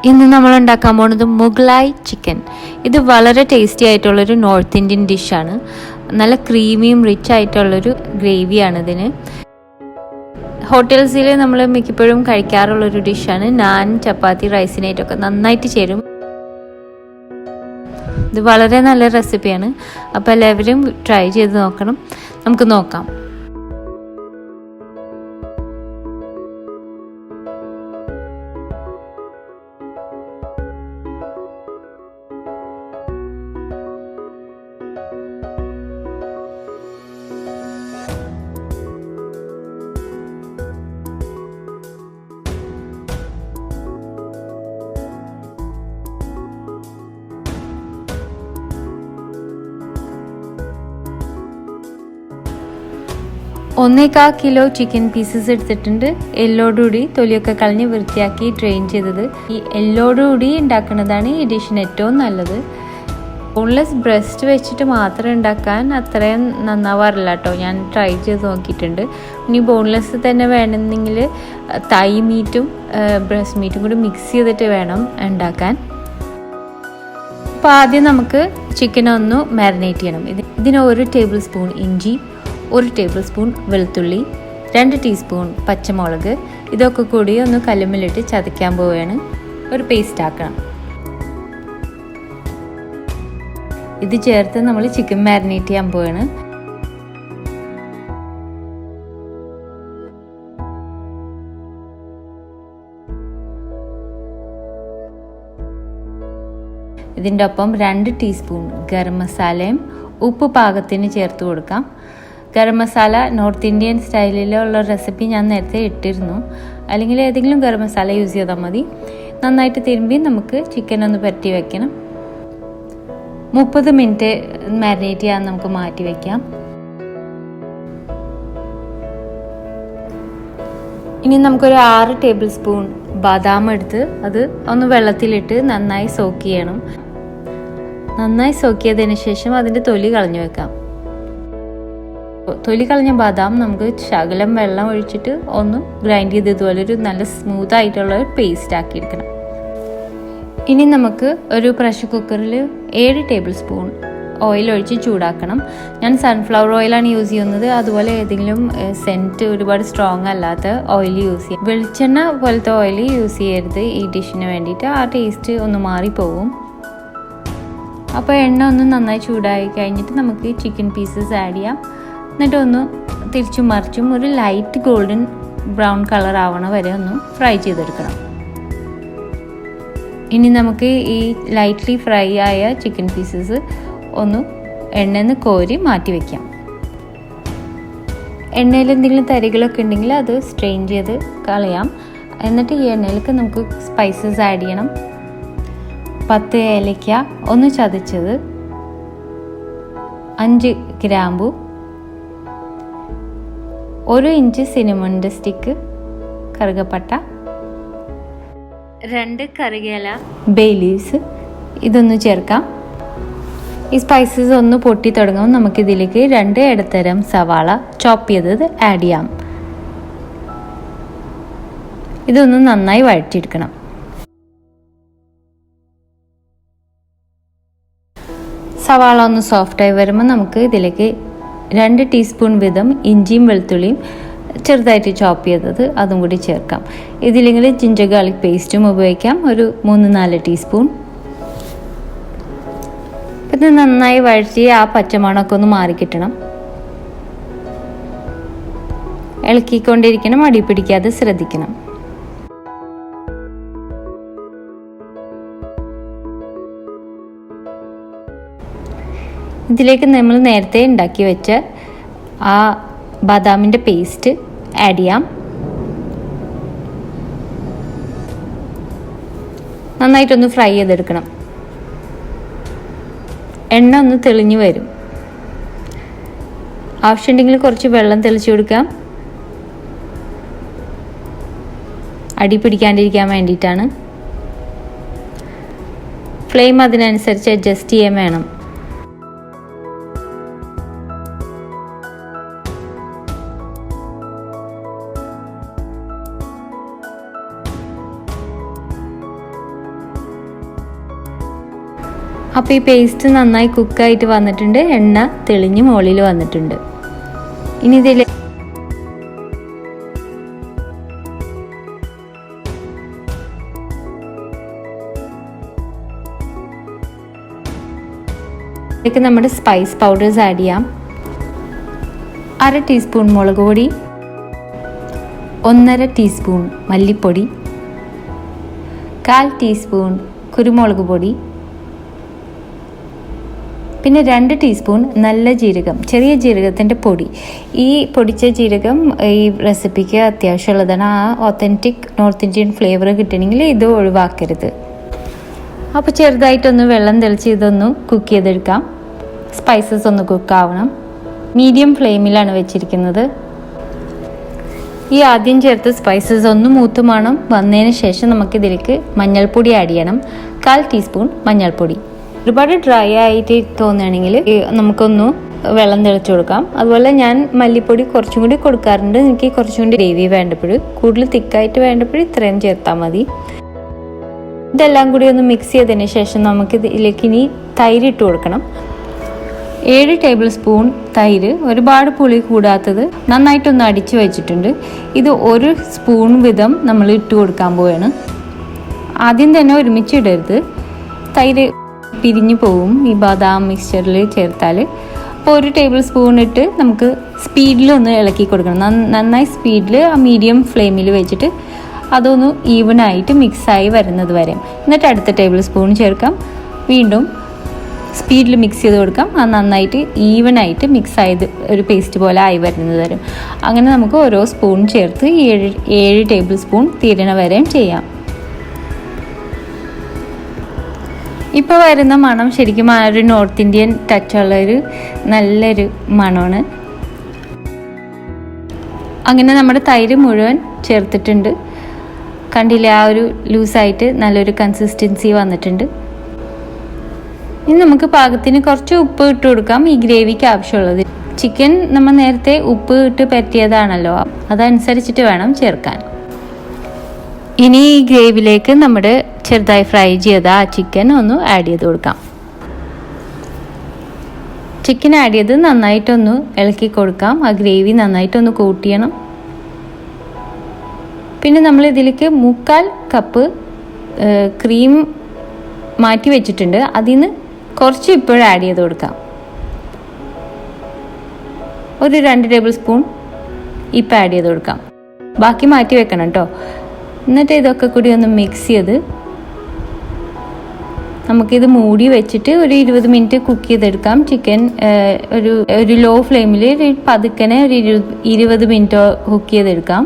ഇന്ന് നമ്മൾ ഉണ്ടാക്കാൻ പോകുന്നത് മുഗലായി ചിക്കൻ. ഇത് വളരെ ടേസ്റ്റി ആയിട്ടുള്ളൊരു നോർത്ത് ഇന്ത്യൻ ഡിഷാണ്. നല്ല ക്രീമിയും റിച്ച് ആയിട്ടുള്ളൊരു ഗ്രേവിയാണ് ഇതിന്. ഹോട്ടൽസിൽ നമ്മൾ മിക്കപ്പോഴും കഴിക്കാറുള്ളൊരു ഡിഷാണ്. നാൻ, ചപ്പാത്തി, റൈസിനായിട്ടൊക്കെ നന്നായിട്ട് ചേരും. ഇത് വളരെ നല്ല റെസിപ്പിയാണ്. അപ്പോൾ എല്ലാവരും ട്രൈ ചെയ്ത് നോക്കണം. നമുക്ക് നോക്കാം. ഒന്നേകാൽ കിലോ ചിക്കൻ പീസസ് എടുത്തിട്ടുണ്ട്. എല്ലോടുകൂടി തൊലിയൊക്കെ കളഞ്ഞ് വൃത്തിയാക്കി ഡ്രെയിൻ ചെയ്തത്. ഈ എല്ലോടുകൂടി ഉണ്ടാക്കുന്നതാണ് ഈ ഡിഷിന് ഏറ്റവും നല്ലത്. ബോൺലെസ് ബ്രസ്റ്റ് വെച്ചിട്ട് മാത്രം ഉണ്ടാക്കാൻ അത്രയും നന്നാവാറില്ല കേട്ടോ. ഞാൻ ട്രൈ ചെയ്ത് നോക്കിയിട്ടുണ്ട്. ഇനി ബോൺലെസ് തന്നെ വേണമെന്നെങ്കിൽ തൈ മീറ്റും ബ്രസ്റ്റ് മീറ്റും കൂടി മിക്സ് ചെയ്തിട്ട് വേണം ഉണ്ടാക്കാൻ. അപ്പോൾ ആദ്യം നമുക്ക് ചിക്കൻ ഒന്ന് മാരിനേറ്റ് ചെയ്യണം. ഇതിന് 1 ടേബിൾ സ്പൂൺ ഇഞ്ചി, 1 ടേബിൾ സ്പൂൺ വെളുത്തുള്ളി, 2 ടീസ്പൂൺ പച്ചമുളക്, ഇതൊക്കെ കൂടി ഒന്ന് കല്ലുമ്മിലിട്ട് ചതയ്ക്കാൻ പോവുകയാണ്. ഒരു പേസ്റ്റ് ആക്കണം. ഇത് ചേർത്ത് നമ്മൾ ചിക്കൻ മാരിനേറ്റ് ചെയ്യാൻ പോവുകയാണ്. ഇതിൻ്റെ ഒപ്പം 2 ടീസ്പൂൺ ഗരം മസാലയും ഉപ്പ് പാകത്തിന് ചേർത്ത് കൊടുക്കാം. ഗരം മസാല നോർത്ത് ഇന്ത്യൻ സ്റ്റൈലിലുള്ള റെസിപ്പി ഞാൻ നേരത്തെ ഇട്ടിരുന്നു. അല്ലെങ്കിൽ ഏതെങ്കിലും ഗരം മസാല യൂസ് ചെയ്താൽ മതി. നന്നായിട്ട് തിരുമ്പി നമുക്ക് ചിക്കൻ ഒന്ന് പരട്ടി വെക്കണം. 30 മിനിറ്റ് മാരിനേറ്റ് ചെയ്യാൻ നമുക്ക് മാറ്റി വയ്ക്കാം. ഇനി നമുക്കൊരു 6 ടേബിൾ സ്പൂൺ ബാദാം എടുത്ത് അത് ഒന്ന് വെള്ളത്തിലിട്ട് നന്നായി സോക്ക് ചെയ്യണം. നന്നായി സോക്ക് ചെയ്തതിന് ശേഷം അതിൻ്റെ തൊലി കളഞ്ഞു വെക്കാം. തൊലി കളഞ്ഞ ബാദാം നമുക്ക് ശകലം വെള്ളം ഒഴിച്ചിട്ട് ഒന്ന് ഗ്രൈൻഡ് ചെയ്ത് ഇതുപോലെ ഒരു നല്ല സ്മൂത്ത് ആയിട്ടുള്ള ഒരു പേസ്റ്റ് ആക്കി എടുക്കണം. ഇനി നമുക്ക് ഒരു പ്രഷർ കുക്കറിൽ 7 ടേബിൾ സ്പൂൺ ഓയിൽ ഒഴിച്ച് ചൂടാക്കണം. ഞാൻ സൺഫ്ലവർ ഓയിലാണ് യൂസ് ചെയ്യുന്നത്. അതുപോലെ ഏതെങ്കിലും സെൻറ്റ് ഒരുപാട് സ്ട്രോങ് അല്ലാത്ത ഓയിൽ യൂസ് ചെയ്യാം. വെളിച്ചെണ്ണ പോലത്തെ ഓയിൽ യൂസ് ചെയ്യരുത് ഈ ഡിഷിന് വേണ്ടിയിട്ട്. ആ ടേസ്റ്റ് ഒന്ന് മാറിപ്പോവും. അപ്പോൾ എണ്ണ ഒന്ന് നന്നായി ചൂടായി കഴിഞ്ഞിട്ട് നമുക്ക് ചിക്കൻ പീസസ് ആഡ് ചെയ്യാം. എന്നിട്ട് ഒന്ന് തിരിച്ചും മറിച്ചും ഒരു ലൈറ്റ് ഗോൾഡൻ ബ്രൗൺ കളർ ആവണ വരെ ഒന്ന് ഫ്രൈ ചെയ്തെടുക്കണം. ഇനി നമുക്ക് ഈ ലൈറ്റ്ലി ഫ്രൈ ആയ ചിക്കൻ പീസസ് ഒന്ന് എണ്ണയിൽ നിന്ന് കോരി മാറ്റി വയ്ക്കാം. എണ്ണയിൽ എന്തെങ്കിലും തരികളൊക്കെ ഉണ്ടെങ്കിൽ അത് സ്ട്രെയിൻ ചെയ്ത് കളയാം. എന്നിട്ട് ഈ എണ്ണയിലേക്ക് നമുക്ക് സ്പൈസസ് ആഡ് ചെയ്യണം. 10 ഏലക്ക ഒന്ന് ചതച്ചത്, 5 ഗ്രാമ്പു, 1 ഇഞ്ച് സിനമണിൻ്റെ സ്റ്റിക്ക്, കറുകപ്പട്ട, 2 കറിവേല, ബേ ലീവ്സ്, ഇതൊന്ന് ചേർക്കാം. ഈ സ്പൈസസ് ഒന്ന് പൊട്ടി തുടങ്ങുമ്പോൾ നമുക്കിതിലേക്ക് 2 ഇടത്തരം സവാള ചോപ്പ് ചെയ്തത് ആഡ് ചെയ്യാം. ഇതൊന്ന് നന്നായി വഴറ്റിയെടുക്കണം. സവാള ഒന്ന് സോഫ്റ്റായി വരുമ്പോൾ നമുക്ക് ഇതിലേക്ക് 2 ടീസ്പൂൺ വീതം ഇഞ്ചിയും വെളുത്തുള്ളിയും ചെറുതായിട്ട് ചോപ്പ് ചെയ്തത് അതും കൂടി ചേർക്കാം. ഇതിലെങ്കിൽ ജിഞ്ചർ ഗാർലിക് പേസ്റ്റും ഉപയോഗിക്കാം, ഒരു 3-4 ടീസ്പൂൺ. ഇത് നന്നായി വഴറ്റി ആ പച്ചമണമൊക്കെ ഒന്ന് മാറിക്കിട്ടണം. ഇളക്കിക്കൊണ്ടിരിക്കണം, അടി പിടിക്കാതെ ശ്രദ്ധിക്കണം. ഇതിലേക്ക് നമ്മൾ നേരത്തെ ഉണ്ടാക്കി വെച്ച ആ ബാദാമിൻ്റെ പേസ്റ്റ് ആഡ് ചെയ്യാം. നന്നായിട്ടൊന്ന് ഫ്രൈ ചെയ്തെടുക്കണം. എണ്ണ ഒന്ന് തെളിഞ്ഞു വരും. ആവശ്യമുണ്ടെങ്കിൽ കുറച്ച് വെള്ളം തെളിച്ചു കൊടുക്കാം. അടി പിടിക്കാണ്ടിരിക്കാൻ വേണ്ടിയിട്ടാണ്. ഫ്ലെയിം അതിനനുസരിച്ച് അഡ്ജസ്റ്റ് ചെയ്യാൻ വേണം. അപ്പോൾ ഈ പേസ്റ്റ് നന്നായി കുക്കായിട്ട് വന്നിട്ടുണ്ട്, എണ്ണ തെളിഞ്ഞ് മുകളിൽ വന്നിട്ടുണ്ട്. ഇനി ഇതിലേക്ക് നമ്മുടെ സ്പൈസ് പൗഡേഴ്സ് ആഡ് ചെയ്യാം. 1/2 ടീസ്പൂൺ മുളക് പൊടി, 1/2 ടീസ്പൂൺ മല്ലിപ്പൊടി, 1/4 ടീസ്പൂൺ കുരുമുളക് പൊടി, പിന്നെ 2 ടീസ്പൂൺ നല്ല ജീരകം, ചെറിയ ജീരകത്തിൻ്റെ പൊടി. ഈ പൊടിച്ച ജീരകം ഈ റെസിപ്പിക്ക് അത്യാവശ്യമുള്ളതാണ്. ആ ഒത്തൻറ്റിക് നോർത്ത് ഇന്ത്യൻ ഫ്ലേവർ കിട്ടണമെങ്കിൽ ഇത് ഒഴിവാക്കരുത്. അപ്പോൾ ചെറുതായിട്ടൊന്ന് വെള്ളം തെളിച്ച് ഇതൊന്ന് കുക്ക് ചെയ്തെടുക്കാം. സ്പൈസസ് ഒന്ന് കുക്കാവണം. മീഡിയം ഫ്ലെയിമിലാണ് വെച്ചിരിക്കുന്നത്. ഈ ആദ്യം ചേർത്ത് സ്പൈസസ് ഒന്ന് മൂത്ത് മണം വന്നതിന് ശേഷം നമുക്കിതിലേക്ക് മഞ്ഞൾപ്പൊടി ആഡ് ചെയ്യണം. 1/4 ടീസ്പൂൺ മഞ്ഞൾപ്പൊടി. ഒരുപാട് ഡ്രൈ ആയിട്ട് തോന്നുകയാണെങ്കിൽ നമുക്കൊന്ന് വെള്ളം തെളിച്ച് കൊടുക്കാം. അതുപോലെ ഞാൻ മല്ലിപ്പൊടി കുറച്ചും കൂടി കൊടുക്കാറുണ്ട്. എനിക്ക് കുറച്ചും കൂടി ഗ്രേവി വേണ്ടപ്പോൾ, കൂടുതൽ തിക്കായിട്ട് വേണ്ടപ്പോൾ ഇത്രയും ചേർത്താൽ മതി. ഇതെല്ലാം കൂടി ഒന്ന് മിക്സ് ചെയ്തതിന് ശേഷം നമുക്ക് ഇതിലേക്ക് ഇനി തൈര് ഇട്ട് കൊടുക്കണം. 7 ടേബിൾ സ്പൂൺ തൈര്, ഒരുപാട് പുളി കൂടാത്തത്, നന്നായിട്ടൊന്ന് അടിച്ച് വെച്ചിട്ടുണ്ട്. ഇത് 1 സ്പൂൺ വീതം നമ്മൾ ഇട്ട് കൊടുക്കാൻ പോവുകയാണ്. ആദ്യം തന്നെ ഒരുമിച്ച് ഇടരുത്, തൈര് പിരിഞ്ഞു പോവും ഈ ബാദാം മിക്സ്ചറിൽ ചേർത്താൽ. അപ്പോൾ 1 ടേബിൾ സ്പൂൺ ഇട്ട് നമുക്ക് സ്പീഡിലൊന്ന് ഇളക്കി കൊടുക്കണം. നന്നായി സ്പീഡിൽ ആ മീഡിയം ഫ്ലെയിമിൽ വെച്ചിട്ട് അതൊന്ന് ഈവനായിട്ട് മിക്സായി വരുന്നത് വരെ. എന്നിട്ട് അടുത്ത ടേബിൾ സ്പൂൺ ചേർക്കാം. വീണ്ടും സ്പീഡിൽ മിക്സ് ചെയ്ത് കൊടുക്കാം. അത് നന്നായിട്ട് ഈവനായിട്ട് മിക്സ് ആയത് ഒരു പേസ്റ്റ് പോലെ ആയി വരുന്നത് വരും. അങ്ങനെ നമുക്ക് ഓരോ സ്പൂൺ ചേർത്ത് 7 ടേബിൾ സ്പൂൺ തീരണ വരെയും ചെയ്യാം. ഇപ്പോൾ വരുന്ന മണം ശരിക്കും ആ ഒരു നോർത്ത് ഇന്ത്യൻ ടച്ചുള്ളൊരു നല്ലൊരു മണമാണ്. അങ്ങനെ നമ്മുടെ തൈര് മുഴുവൻ ചേർത്തിട്ടുണ്ട്. കണ്ടില്ലേ, ആ ഒരു ലൂസായിട്ട് നല്ലൊരു കൺസിസ്റ്റൻസി വന്നിട്ടുണ്ട്. ഇനി നമുക്ക് പാകത്തിന് കുറച്ച് ഉപ്പ് ഇട്ട് കൊടുക്കാം. ഈ ഗ്രേവിക്ക് ആവശ്യമുള്ളത്. ചിക്കൻ നമ്മൾ നേരത്തെ ഉപ്പ് ഇട്ട് പറ്റിയതാണല്ലോ, അതനുസരിച്ചിട്ട് വേണം ചേർക്കാൻ. ഇനി ഈ ഗ്രേവിയിലേക്ക് നമ്മുടെ ചെറുതായി ഫ്രൈ ചെയ്ത ആ ചിക്കൻ ഒന്ന് ആഡ് ചെയ്ത് കൊടുക്കാം. ചിക്കൻ ആഡ് ചെയ്ത് നന്നായിട്ടൊന്ന് ഇളക്കി കൊടുക്കാം. ആ ഗ്രേവി നന്നായിട്ടൊന്ന് കൂട്ടിയണം. പിന്നെ നമ്മൾ ഇതിലേക്ക് 1/4 കപ്പ് ക്രീം മാറ്റി വെച്ചിട്ടുണ്ട്. അതിൽ നിന്ന് കുറച്ച് ഇപ്പോഴും ആഡ് ചെയ്ത് കൊടുക്കാം. ഒരു 2 ടേബിൾ സ്പൂൺ ഇപ്പം ആഡ് ചെയ്ത് കൊടുക്കാം. ബാക്കി മാറ്റി വെക്കണം കേട്ടോ. എന്നിട്ട് ഇതൊക്കെ കൂടി ഒന്ന് മിക്സ് ചെയ്ത് നമുക്കിത് മൂടി വെച്ചിട്ട് ഒരു 20 മിനിറ്റ് കുക്ക് ചെയ്തെടുക്കാം. ചിക്കൻ ഒരു ലോ ഫ്ലെയിമിൽ പതുക്കനെ ഒരു 20 മിനിറ്റ് കുക്ക് ചെയ്തെടുക്കാം.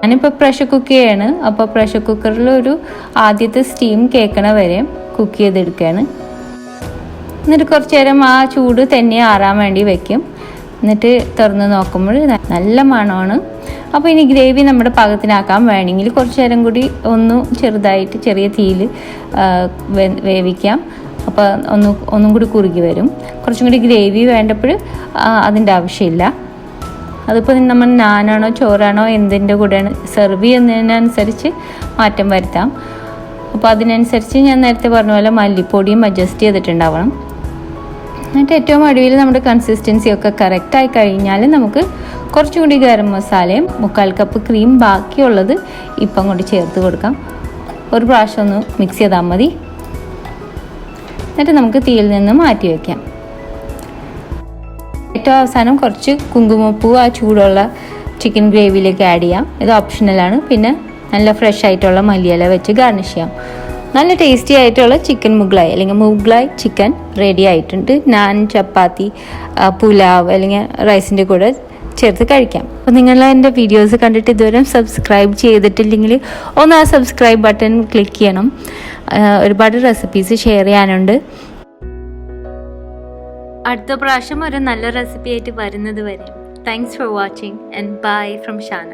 ഞാനിപ്പോൾ പ്രഷർ കുക്ക് ചെയ്യാണ്. അപ്പോൾ പ്രഷർ കുക്കറിൽ ഒരു ആദ്യത്തെ സ്റ്റീം കേൾക്കണ വരെ കുക്ക് ചെയ്തെടുക്കുകയാണ്. എന്നിട്ട് കുറച്ച് നേരം ആ ചൂട് തന്നെ ആറാൻ വേണ്ടി വെക്കും. എന്നിട്ട് തുറന്ന് നോക്കുമ്പോൾ നല്ല മണമാണ്. അപ്പോൾ ഇനി ഗ്രേവി നമ്മുടെ പാകത്തിനാക്കാൻ വേണമെങ്കിൽ കുറച്ച് നേരം കൂടി ഒന്ന് ചെറുതായിട്ട് ചെറിയ തീയിൽ വേവിക്കാം. അപ്പോൾ ഒന്നും കൂടി കുറുകി വരും. കുറച്ചും കൂടി ഗ്രേവി വേണ്ടപ്പോൾ അതിൻ്റെ ആവശ്യമില്ല. അതിപ്പോൾ നമ്മൾ നാനാണോ ചോറാണോ എന്തിൻ്റെ കൂടെയാണ് സെർവ് ചെയ്യുന്നതിനനുസരിച്ച് മാറ്റം വരുത്താം. അപ്പോൾ അതിനനുസരിച്ച് ഞാൻ നേരത്തെ പറഞ്ഞ പോലെ മല്ലിപ്പൊടിയും അഡ്ജസ്റ്റ് ചെയ്തിട്ടുണ്ടാവണം. എന്നിട്ട് ഏറ്റവും അടിയിൽ നമ്മുടെ കൺസിസ്റ്റൻസിയൊക്കെ കറക്റ്റായി കഴിഞ്ഞാൽ നമുക്ക് കുറച്ചും കൂടി ഗരം മസാലയും 1/4 കപ്പ് ക്രീം ബാക്കിയുള്ളത് ഇപ്പം കൊണ്ട് ചേർത്ത് കൊടുക്കാം. ഒരു പ്രാവശ്യം ഒന്ന് മിക്സ് ചെയ്താൽ മതി. എന്നിട്ട് നമുക്ക് തീയിൽ നിന്ന് മാറ്റി വയ്ക്കാം. ഏറ്റവും അവസാനം കുറച്ച് കുങ്കുമപ്പൂ ആ ചൂടുള്ള ചിക്കൻ ഗ്രേവിയിലേക്ക് ആഡ് ചെയ്യാം. ഇത് ഓപ്ഷണലാണ്. പിന്നെ നല്ല ഫ്രഷ് ആയിട്ടുള്ള മല്ലിയില വെച്ച് ഗാർണിഷ് ചെയ്യാം. നല്ല ടേസ്റ്റി ആയിട്ടുള്ള ചിക്കൻ മുഗ്ലായി അല്ലെങ്കിൽ മുഗ്ലായി ചിക്കൻ റെഡി ആയിട്ടുണ്ട്. നാൻ, ചപ്പാത്തി, പുലാവ് അല്ലെങ്കിൽ റൈസിൻ്റെ കൂടെ ചേർത്ത് കഴിക്കാം. അപ്പോൾ നിങ്ങൾ എൻ്റെ വീഡിയോസ് കണ്ടിട്ട് ഇതുവരെ സബ്സ്ക്രൈബ് ചെയ്തിട്ടില്ലെങ്കിൽ ഒന്ന് ആ സബ്സ്ക്രൈബ് ബട്ടൺ ക്ലിക്ക് ചെയ്യണം. ഒരുപാട് റെസിപ്പീസ് ഷെയർ ചെയ്യാനുണ്ട്. അടുത്ത പ്രാവശ്യം ഒരു നല്ല റെസിപ്പി ആയിട്ട് വരുന്നത് വരെ thanks for watching and bye from Shana.